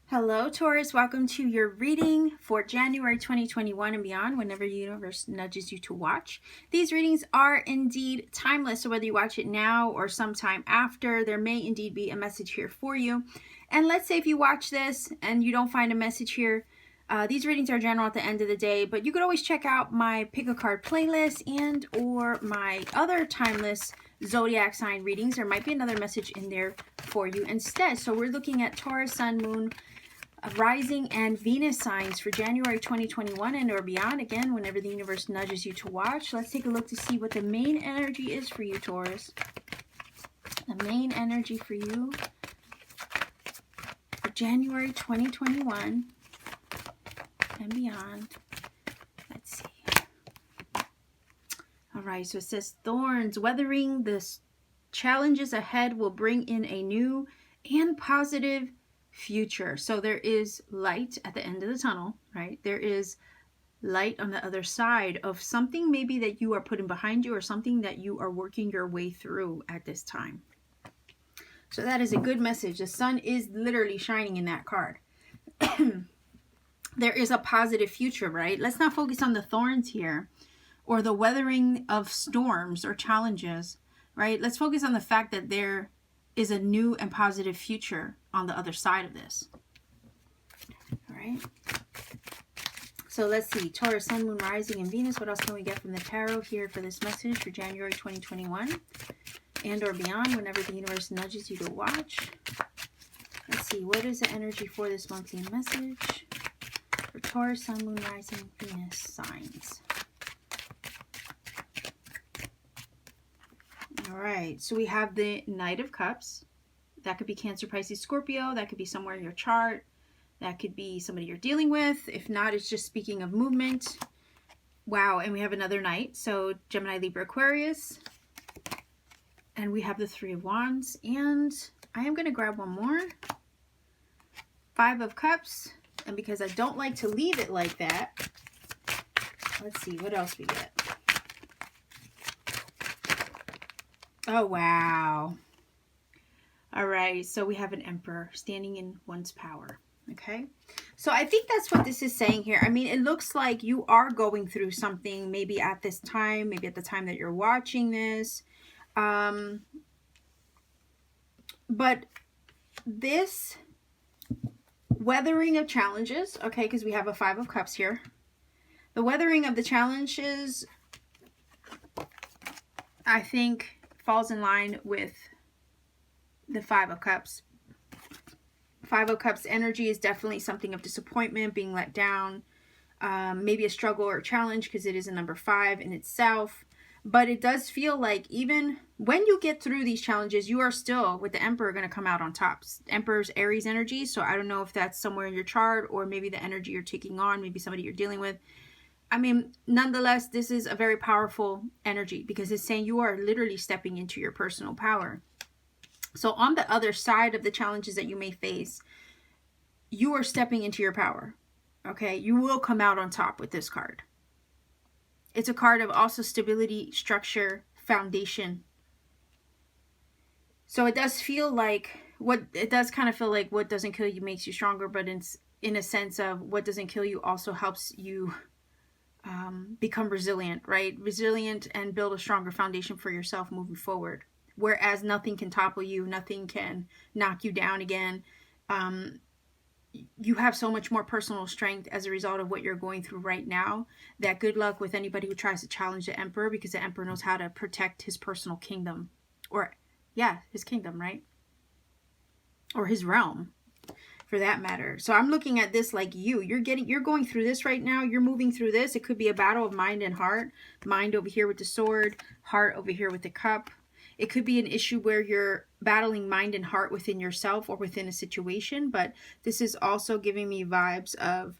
Hello, Taurus. Welcome to your reading for January 2021 and beyond, whenever the universe nudges you to watch. These readings are indeed timeless, so whether you watch it now or sometime after, there may indeed be a message here for you. And let's say if you watch this and you don't find a message here, these readings are general at the end of the day, but you could always check out my Pick a Card playlist and or my other timeless zodiac sign readings. There might be another message in there for you instead. So we're looking at Taurus, Sun, Moon, Rising, and Venus signs for January 2021 and or beyond. Again, whenever the universe nudges you to watch. Let's take a look to see what the main energy is for you, Taurus. The main energy for you for January 2021 and beyond. Let's see. All right, so it says thorns. Weathering the challenges ahead will bring in a new and positive future. So there is light at the end of the tunnel, right? There is light on the other side of something maybe that you are putting behind you or something that you are working your way through at this time. So that is a good message. The sun is literally shining in that card. There is a positive future, right? Let's not focus on the thorns here or the weathering of storms or challenges, right? Let's focus on the fact that there is a new and positive future on the other side of this. All right. So let's see. Taurus, Sun, Moon, Rising, and Venus. What else can we get from the tarot here for this message for January 2021 and or beyond, whenever the universe nudges you to watch? Let's see. What is the energy for this monthly message for Taurus, Sun, Moon, Rising, Venus signs? All right, so we have the Knight of Cups. That could be Cancer, Pisces, Scorpio. That could be somewhere in your chart. That could be somebody you're dealing with. If not, it's just speaking of movement. Wow, and we have another Knight. So Gemini, Libra, Aquarius. And we have the Three of Wands. And I am going to grab one more. Five of Cups. And because I don't like to leave it like that, let's see what else we get. Oh, wow. All right, so we have an Emperor standing in one's power, okay? So I think that's what this is saying here. I mean, it looks like you are going through something maybe at this time, maybe at the time that you're watching this. But this weathering of challenges, okay, because we have a Five of Cups here. The weathering of the challenges, I think, falls in line with the Five of Cups. Five of Cups energy is definitely something of disappointment, being let down, maybe a struggle or a challenge because it is a number 5 in itself. But it does feel like even when you get through these challenges, you are still, with the Emperor, going to come out on top. Emperor's Aries energy, so I don't know if that's somewhere in your chart or maybe the energy you're taking on, maybe somebody you're dealing with. I mean, nonetheless, this is a very powerful energy because it's saying you are literally stepping into your personal power. So on the other side of the challenges that you may face, you are stepping into your power, okay? You will come out on top with this card. It's a card of also stability, structure, foundation. So it does feel like, what doesn't kill you makes you stronger, but in a sense of what doesn't kill you also helps you become resilient, right? Resilient and build a stronger foundation for yourself moving forward. Whereas nothing can topple you, nothing can knock you down again. You have so much more personal strength as a result of what you're going through right now, that good luck with anybody who tries to challenge the Emperor, because the Emperor knows how to protect his personal kingdom. Or, yeah, his kingdom, right? Or his realm, for that matter. So I'm looking at this like you're going through this right now. You're moving through this. It could be a battle of mind and heart. Mind over here with the sword, heart over here with the cup. It could be an issue where you're battling mind and heart within yourself or within a situation, but this is also giving me vibes of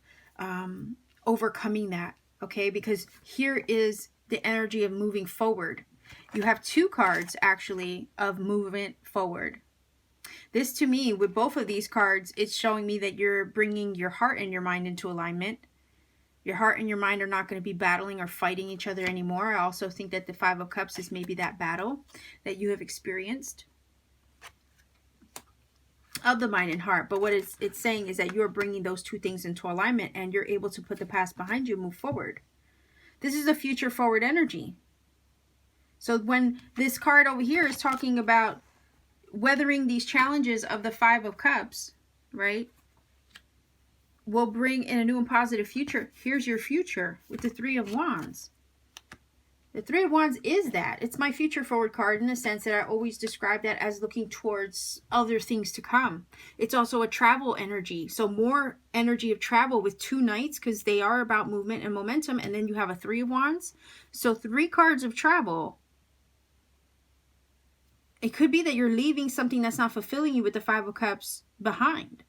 overcoming that, okay? Because here is the energy of moving forward. You have two cards, actually, of movement forward. This, to me, with both of these cards, it's showing me that you're bringing your heart and your mind into alignment. Your heart and your mind are not going to be battling or fighting each other anymore. I also think that the Five of Cups is maybe that battle that you have experienced of the mind and heart. But what it's saying is that you're bringing those two things into alignment, and you're able to put the past behind you and move forward. This is a future forward energy. So when this card over here is talking about weathering these challenges of the Five of Cups, right, will bring in a new and positive future. Here's your future with the Three of Wands. The Three of Wands is that. It's my future forward card in the sense that I always describe that as looking towards other things to come. It's also a travel energy. So more energy of travel with two knights, because they are about movement and momentum. And then you have a Three of Wands. So 3 cards of travel. It could be that you're leaving something that's not fulfilling you with the Five of Cups behind.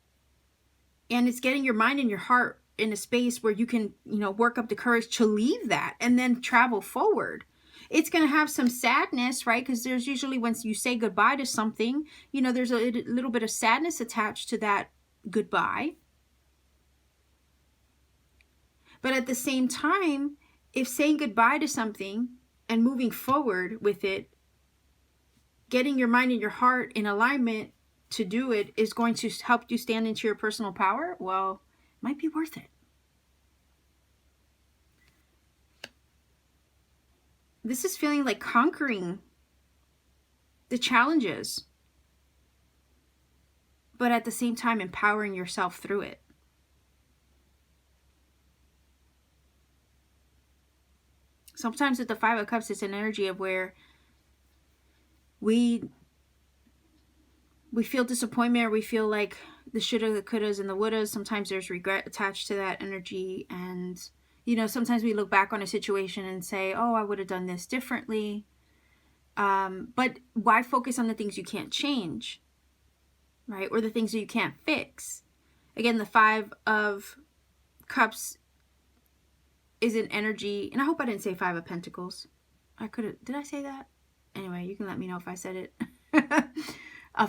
And it's getting your mind and your heart in a space where you can, work up the courage to leave that and then travel forward. It's going to have some sadness, right? Because there's usually, when you say goodbye to something, there's a little bit of sadness attached to that goodbye. But at the same time, if saying goodbye to something and moving forward with it, getting your mind and your heart in alignment to do it is going to help you stand into your personal power, well, it might be worth it. This is feeling like conquering the challenges, but at the same time empowering yourself through it. Sometimes with the Five of Cups, it's an energy of where we feel disappointment, or we feel like the shoulda, the couldas, and the wouldas. Sometimes there's regret attached to that energy. And, sometimes we look back on a situation and say, oh, I would have done this differently. But why focus on the things you can't change, right? Or the things that you can't fix? Again, the Five of Cups is an energy, and I hope I didn't say Five of Pentacles. Did I say that? Anyway, you can let me know if I said it.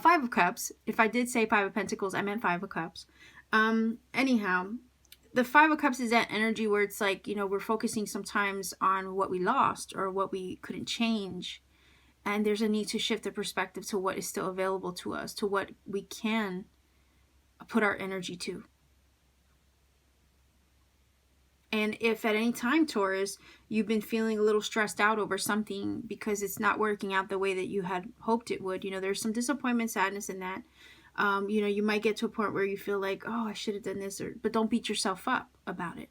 Five of Cups. If I did say Five of Pentacles, I meant Five of Cups. Anyhow, the Five of Cups is that energy where it's like, we're focusing sometimes on what we lost or what we couldn't change. And there's a need to shift the perspective to what is still available to us, to what we can put our energy to. And if at any time, Taurus, you've been feeling a little stressed out over something because it's not working out the way that you had hoped it would, there's some disappointment, sadness in that. You might get to a point where you feel like, oh, I should have done this, but don't beat yourself up about it.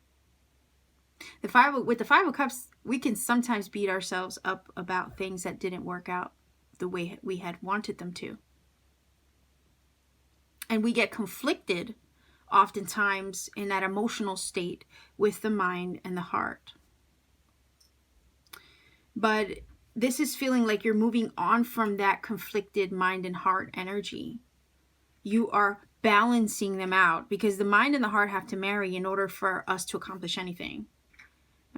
With the Five of Cups, we can sometimes beat ourselves up about things that didn't work out the way we had wanted them to. And we get conflicted oftentimes in that emotional state with the mind and the heart. But this is feeling like you're moving on from that conflicted mind and heart energy. You are balancing them out, because the mind and the heart have to marry in order for us to accomplish anything.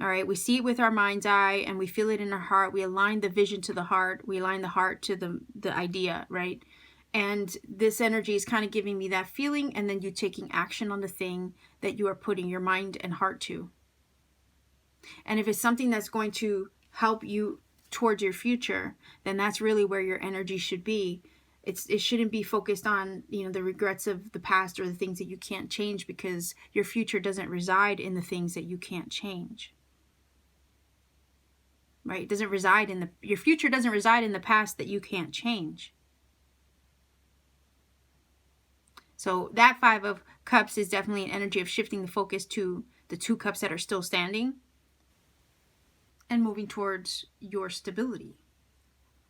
All right, we see it with our mind's eye and we feel it in our heart. We align the vision to the heart. We align the heart to the idea, right? And this energy is kind of giving me that feeling, and then you taking action on the thing that you are putting your mind and heart to. And if it's something that's going to help you towards your future, then that's really where your energy should be. It shouldn't be focused on, the regrets of the past or the things that you can't change, because your future doesn't reside in the things that you can't change. Right? It doesn't reside your future doesn't reside in the past that you can't change. So that Five of Cups is definitely an energy of shifting the focus to the 2 cups that are still standing and moving towards your stability.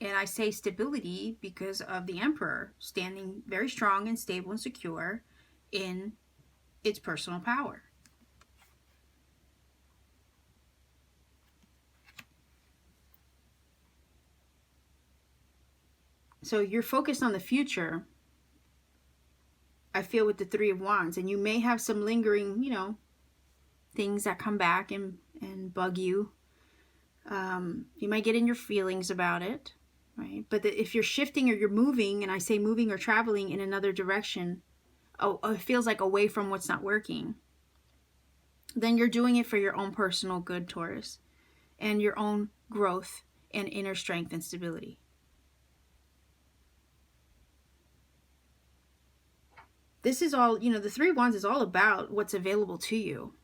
And I say stability because of the Emperor standing very strong and stable and secure in its personal power. So you're focused on the future, I feel, with the Three of Wands, and you may have some lingering, things that come back and bug you. You might get in your feelings about it, right? But if you're shifting or you're moving, and I say moving or traveling in another direction, it feels like away from what's not working. then you're doing it for your own personal good, Taurus, and your own growth and inner strength and stability. This is all, you know, the Three of Wands is all about what's available to you.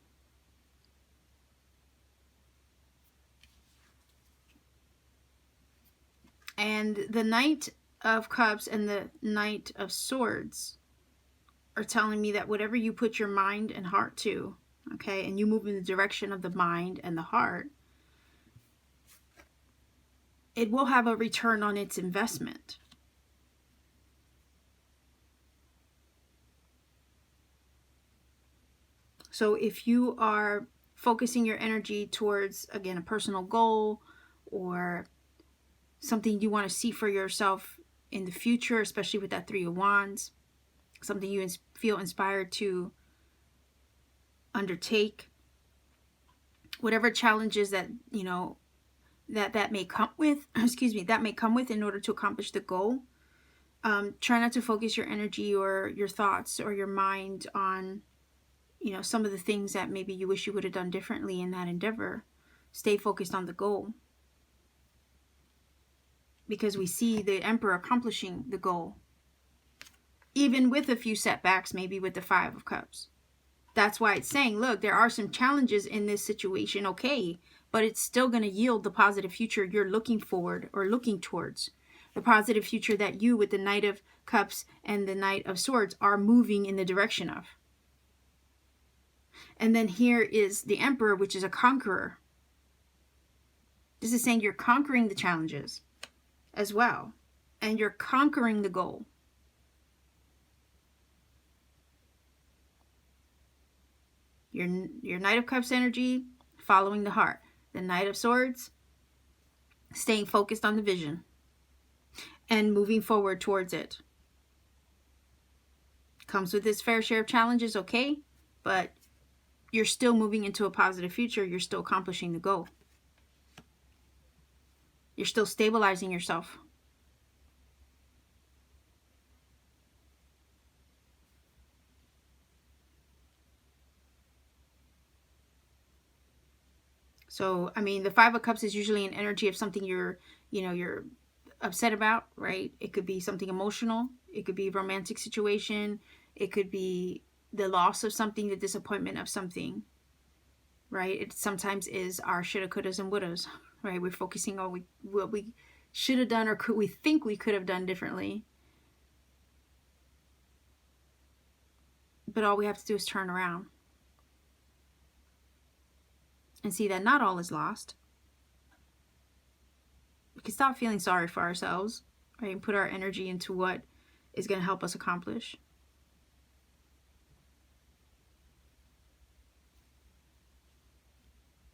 And the Knight of Cups and the Knight of Swords are telling me that whatever you put your mind and heart to, okay, and you move in the direction of the mind and the heart, it will have a return on its investment. So if you are focusing your energy towards, again, a personal goal or something you want to see for yourself in the future, especially with that Three of Wands, something you feel inspired to undertake, whatever challenges that, you know, that may come with, excuse me, that may come with in order to accomplish the goal. Try not to focus your energy or your thoughts or your mind on, you know, some of the things that maybe you wish you would have done differently in that endeavor. Stay focused on the goal. Because we see the Emperor accomplishing the goal. Even with a few setbacks, maybe with the Five of Cups. That's why it's saying, look, there are some challenges in this situation, okay, but it's still going to yield the positive future you're looking forward or looking towards. The positive future that you, with the Knight of Cups and the Knight of Swords, are moving in the direction of. And then here is the Emperor, which is a conqueror. This is saying you're conquering the challenges as well. And you're conquering the goal. Your Knight of Cups energy, following the heart. The Knight of Swords, staying focused on the vision. And moving forward towards it. Comes with its fair share of challenges, okay? But you're still moving into a positive future. You're still accomplishing the goal. You're still stabilizing yourself. So, I mean, the Five of Cups is usually an energy of something you're upset about, right? It could be something emotional. It could be a romantic situation. It could be the loss of something, the disappointment of something, right? It sometimes is our shoulda, couldas, and wouldas, right? We're focusing on what we should have done or we think we could have done differently. But all we have to do is turn around and see that not all is lost. We can stop feeling sorry for ourselves, right? And put our energy into what is going to help us accomplish.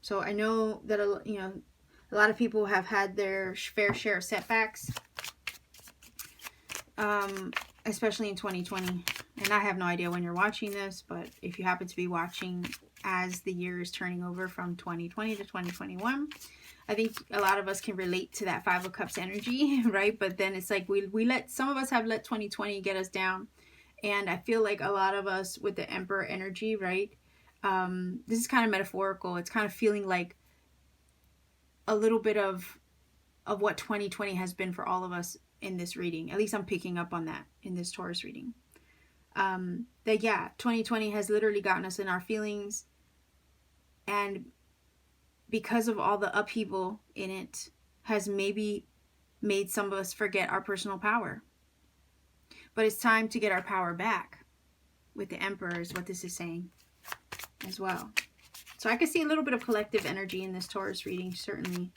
So I know that, you know, a lot of people have had their fair share of setbacks, especially in 2020. And I have no idea when you're watching this, but if you happen to be watching as the year is turning over from 2020 to 2021, I think a lot of us can relate to that Five of Cups energy, right? But then it's like some of us have let 2020 get us down. And I feel like a lot of us with the Emperor energy, right? This is kind of metaphorical. It's kind of feeling like a little bit of what 2020 has been for all of us in this reading. At least I'm picking up on that in this Taurus reading. That yeah, 2020 has literally gotten us in our feelings, and because of all the upheaval in it, has maybe made some of us forget our personal power. But it's time to get our power back with the Emperor is what this is saying as well. So I can see a little bit of collective energy in this Taurus reading, certainly.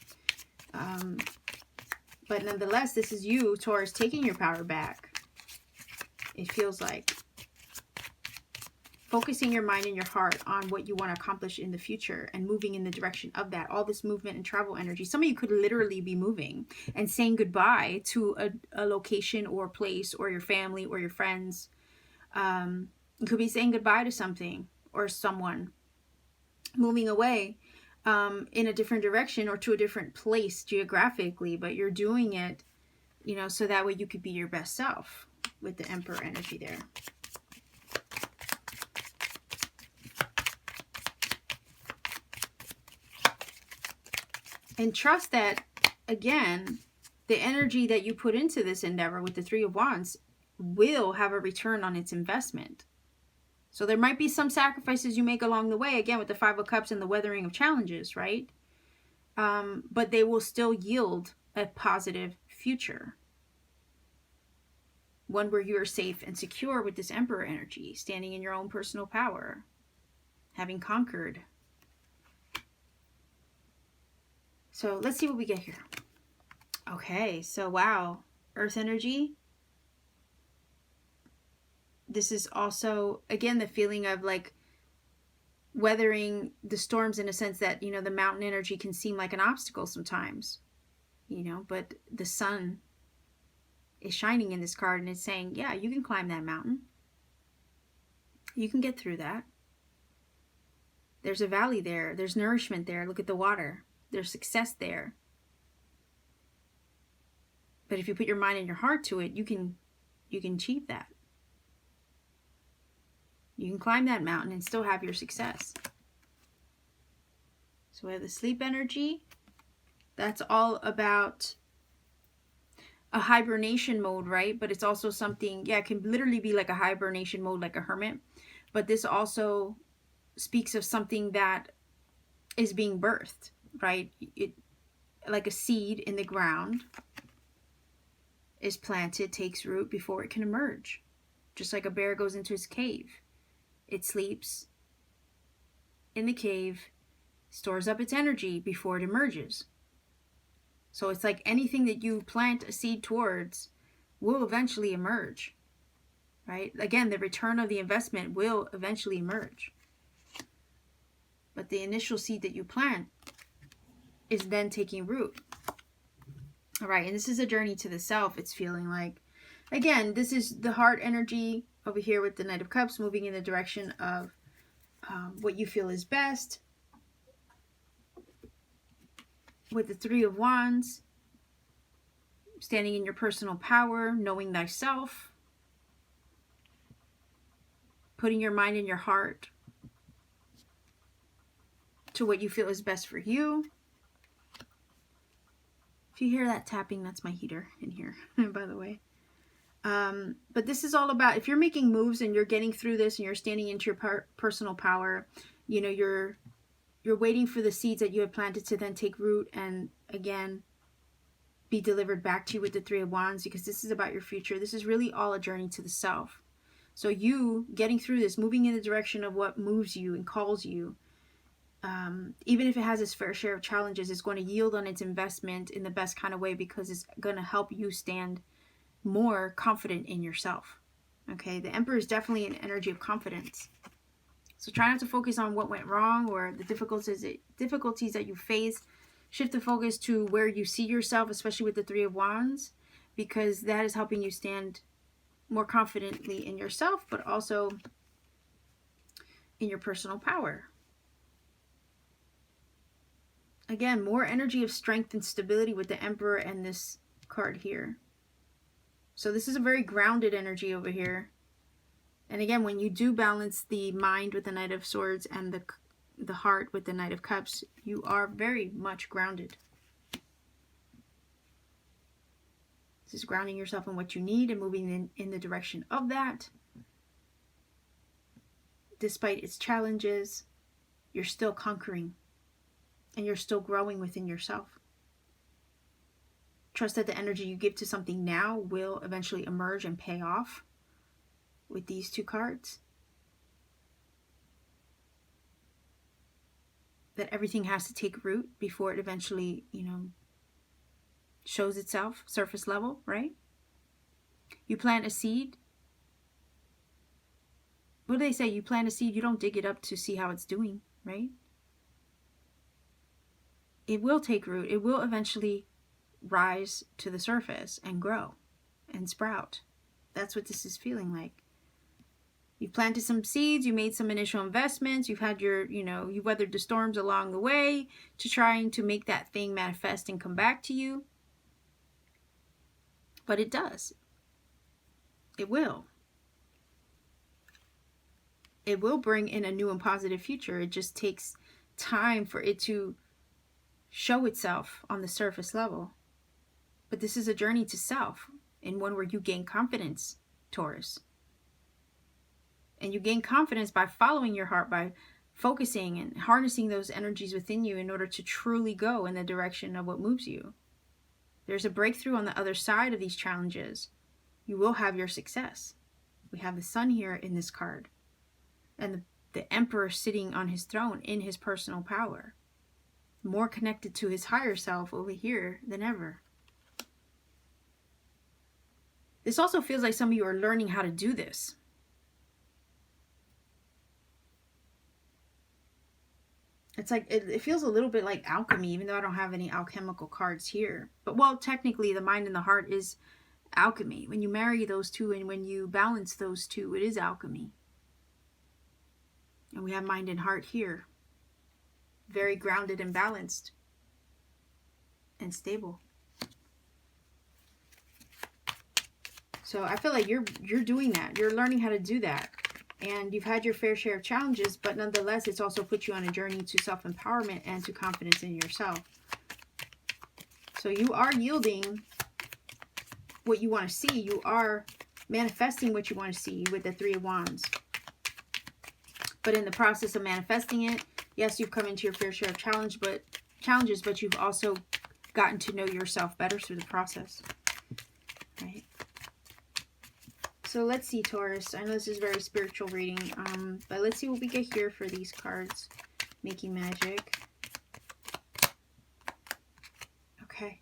But nonetheless, this is you, Taurus, taking your power back. It feels like focusing your mind and your heart on what you want to accomplish in the future and moving in the direction of that. All this movement and travel energy. Some of you could literally be moving and saying goodbye to a location or place or your family or your friends. You could be saying goodbye to something or someone, moving away in a different direction or to a different place geographically, but you're doing it, you know, so that way you could be your best self with the Emperor energy there. And trust that, again, the energy that you put into this endeavor with the Three of Wands will have a return on its investment. So there might be some sacrifices you make along the way, again, with the Five of Cups and the weathering of challenges, right? But they will still yield a positive future. One where you are safe and secure with this Emperor energy, standing in your own personal power, having conquered. So let's see what we get here. Okay, so wow, Earth energy. This is also, again, the feeling of like weathering the storms, in a sense that, you know, the mountain energy can seem like an obstacle sometimes, you know, but the sun is shining in this card and it's saying, yeah, you can climb that mountain. You can get through that. There's a valley there. There's nourishment there. Look at the water. There's success there. But if you put your mind and your heart to it, you can achieve that. You can climb that mountain and still have your success. So we have the sleep energy. That's all about a hibernation mode, right? But it's also something, yeah, it can literally be like a hibernation mode, like a hermit. But this also speaks of something that is being birthed, right? It, like a seed in the ground, is planted, takes root before it can emerge. Just like a bear goes into his cave. It sleeps in the cave, stores up its energy before it emerges. So it's like anything that you plant a seed towards will eventually emerge, right? Again, the return of the investment will eventually emerge. But the initial seed that you plant is then taking root. All right, and this is a journey to the self, it's feeling like. Again, this is the heart energy over here with the Knight of Cups, moving in the direction of what you feel is best. With the Three of Wands, standing in your personal power, knowing thyself, putting your mind and your heart to what you feel is best for you. If you hear that tapping, that's my heater in here, by the way. But this is all about, if you're making moves and you're getting through this and you're standing into your personal power, you know, you're waiting for the seeds that you have planted to then take root and, again, be delivered back to you with the Three of Wands, because this is about your future. This is really all a journey to the self. So you getting through this, moving in the direction of what moves you and calls you, even if it has its fair share of challenges, is going to yield on its investment in the best kind of way, because it's going to help you stand more confident in yourself. Okay, the Emperor is definitely an energy of confidence. So try not to focus on what went wrong or the difficulties that you face. Shift the focus to where you see yourself, especially with the Three of Wands, because that is helping you stand more confidently in yourself, but also in your personal power. Again, more energy of strength and stability with the Emperor and this card here. So this is a very grounded energy over here. And again, when you do balance the mind with the Knight of Swords and the heart with the Knight of Cups, you are very much grounded. This is grounding yourself in what you need and moving in the direction of that. Despite its challenges, you're still conquering and you're still growing within yourself. Trust that the energy you give to something now will eventually emerge and pay off with these two cards. That everything has to take root before it eventually, you know, shows itself surface level, right? You plant a seed. What do they say? You plant a seed, you don't dig it up to see how it's doing, right? It will take root. It will eventually rise to the surface and grow and sprout. That's what this is feeling like. You've planted some seeds, you made some initial investments, you've had your, you know, you weathered the storms along the way to trying to make that thing manifest and come back to you. But it does. It will. It will bring in a new and positive future. It just takes time for it to show itself on the surface level. But this is a journey to self, and one where you gain confidence, Taurus. And you gain confidence by following your heart, by focusing and harnessing those energies within you in order to truly go in the direction of what moves you. There's a breakthrough on the other side of these challenges. You will have your success. We have the sun here in this card, and the emperor sitting on his throne in his personal power, more connected to his higher self over here than ever. This also feels like some of you are learning how to do this. It's like, it feels a little bit like alchemy, even though I don't have any alchemical cards here. But, well, technically the mind and the heart is alchemy. When you marry those two and when you balance those two, it is alchemy. And we have mind and heart here. Very grounded and balanced. And stable. So I feel like you're doing that. You're learning how to do that. And you've had your fair share of challenges, but nonetheless, it's also put you on a journey to self-empowerment and to confidence in yourself. So you are yielding what you want to see. You are manifesting what you want to see with the Three of Wands. But in the process of manifesting it, yes, you've come into your fair share of challenges, but you've also gotten to know yourself better through the process. Right? So let's see, Taurus. I know this is a very spiritual reading, but let's see what we get here for these cards. Making magic. Okay.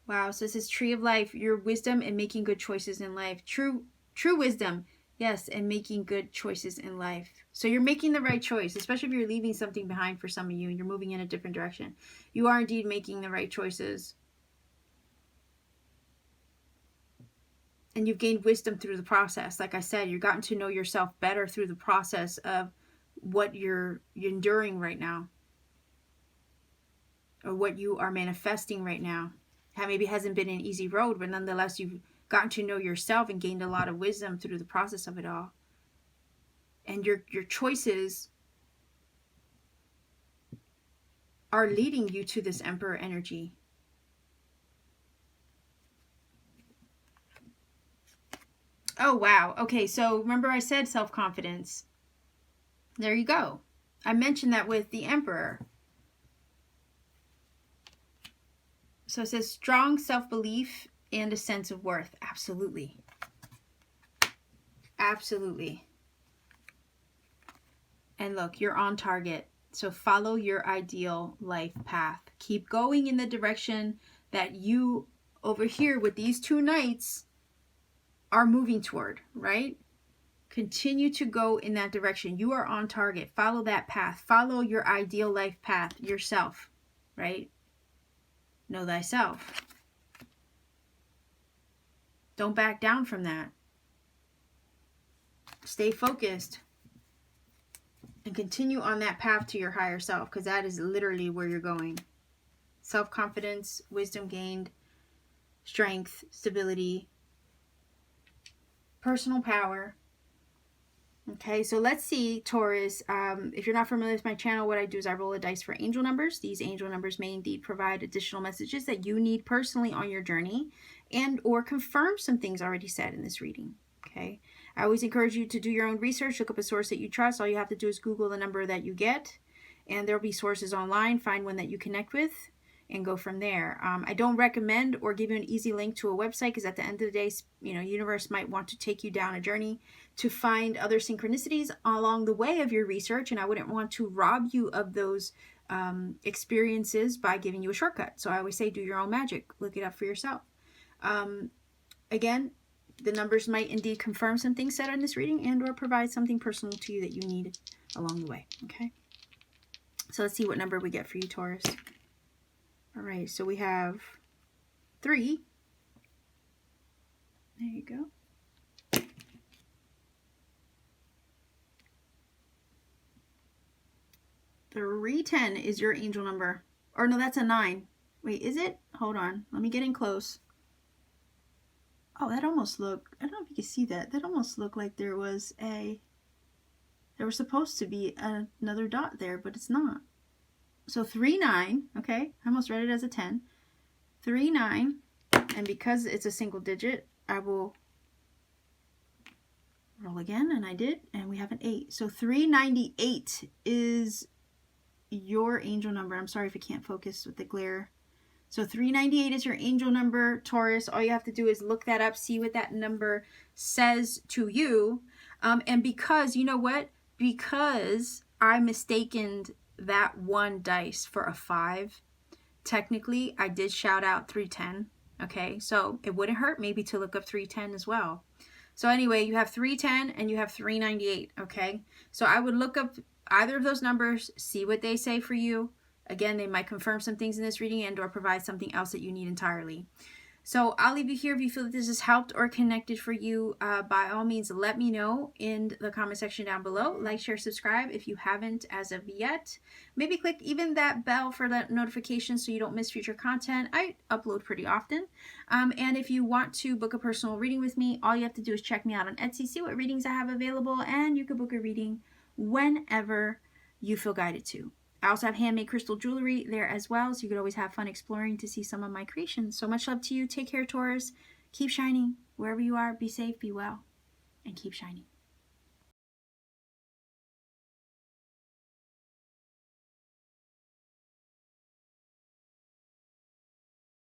Wow, so this is Tree of Life. Your wisdom and making good choices in life. True wisdom. Yes, and making good choices in life. So you're making the right choice, especially if you're leaving something behind for some of you and you're moving in a different direction. You are indeed making the right choices. And you've gained wisdom through the process. Like I said, you've gotten to know yourself better through the process of what you're enduring right now. Or what you are manifesting right now. Maybe it hasn't been an easy road, but nonetheless, you've gotten to know yourself and gained a lot of wisdom through the process of it all. And your choices are leading you to this Emperor energy. Oh, wow. Okay, so remember I said self-confidence. There you go. I mentioned that with the Emperor. So it says strong self-belief and a sense of worth. Absolutely. Absolutely. And look, you're on target. So follow your ideal life path. Keep going in the direction that you, over here with these two knights, are moving toward, right? Continue to go in that direction. You are on target. Follow that path. Follow your ideal life path yourself, right? Know thyself. Don't back down from that. Stay focused. And continue on that path to your higher self, because that is literally where you're going. Self-confidence, wisdom gained, strength, stability, personal power. Okay, so let's see, Taurus. If you're not familiar with my channel, what I do is I roll a dice for angel numbers. These angel numbers may indeed provide additional messages that you need personally on your journey and or confirm some things already said in this reading. Okay, I always encourage you to do your own research. Look up a source that you trust. All you have to do is Google the number that you get, and there'll be sources online. Find one that you connect with and go from there. I don't recommend or give you an easy link to a website, because at the end of the day, universe might want to take you down a journey to find other synchronicities along the way of your research, and I wouldn't want to rob you of those experiences by giving you a shortcut. So I always say do your own magic. Look it up for yourself. Again, the numbers might indeed confirm some things said in this reading and or provide something personal to you that you need along the way. Okay, so let's see what number we get for you, Taurus. All right, so we have 3. There you go. 310 is your angel number. Or no, that's a 9. Wait, is it? Hold on. Let me get in close. Oh, that almost looked, I don't know if you can see that. That almost looked like there was supposed to be another dot there, but it's not. So 3, 9, okay? I almost read it as a 10. 3, 9, and because it's a single digit, I will roll again, and I did, and we have an 8. So 398 is your angel number. I'm sorry if I can't focus with the glare. So 398 is your angel number, Taurus. All you have to do is look that up, see what that number says to you. And because, you know what? Because I mistaken that one dice for a 5, technically I did shout out 310. Okay, so it wouldn't hurt maybe to look up 310 as well. So anyway, you have 310 and you have 398, okay? So I would look up either of those numbers, see what they say for you. Again, they might confirm some things in this reading and or provide something else that you need entirely. So I'll leave you here. If you feel that this has helped or connected for you, by all means, let me know in the comment section down below. Like, share, subscribe if you haven't as of yet. Maybe click even that bell for that notification so you don't miss future content. I upload pretty often. And if you want to book a personal reading with me, all you have to do is check me out on Etsy, see what readings I have available, and you can book a reading whenever you feel guided to. I also have handmade crystal jewelry there as well, so you could always have fun exploring to see some of my creations. So much love to you. Take care, Taurus. Keep shining wherever you are. Be safe, be well, and keep shining.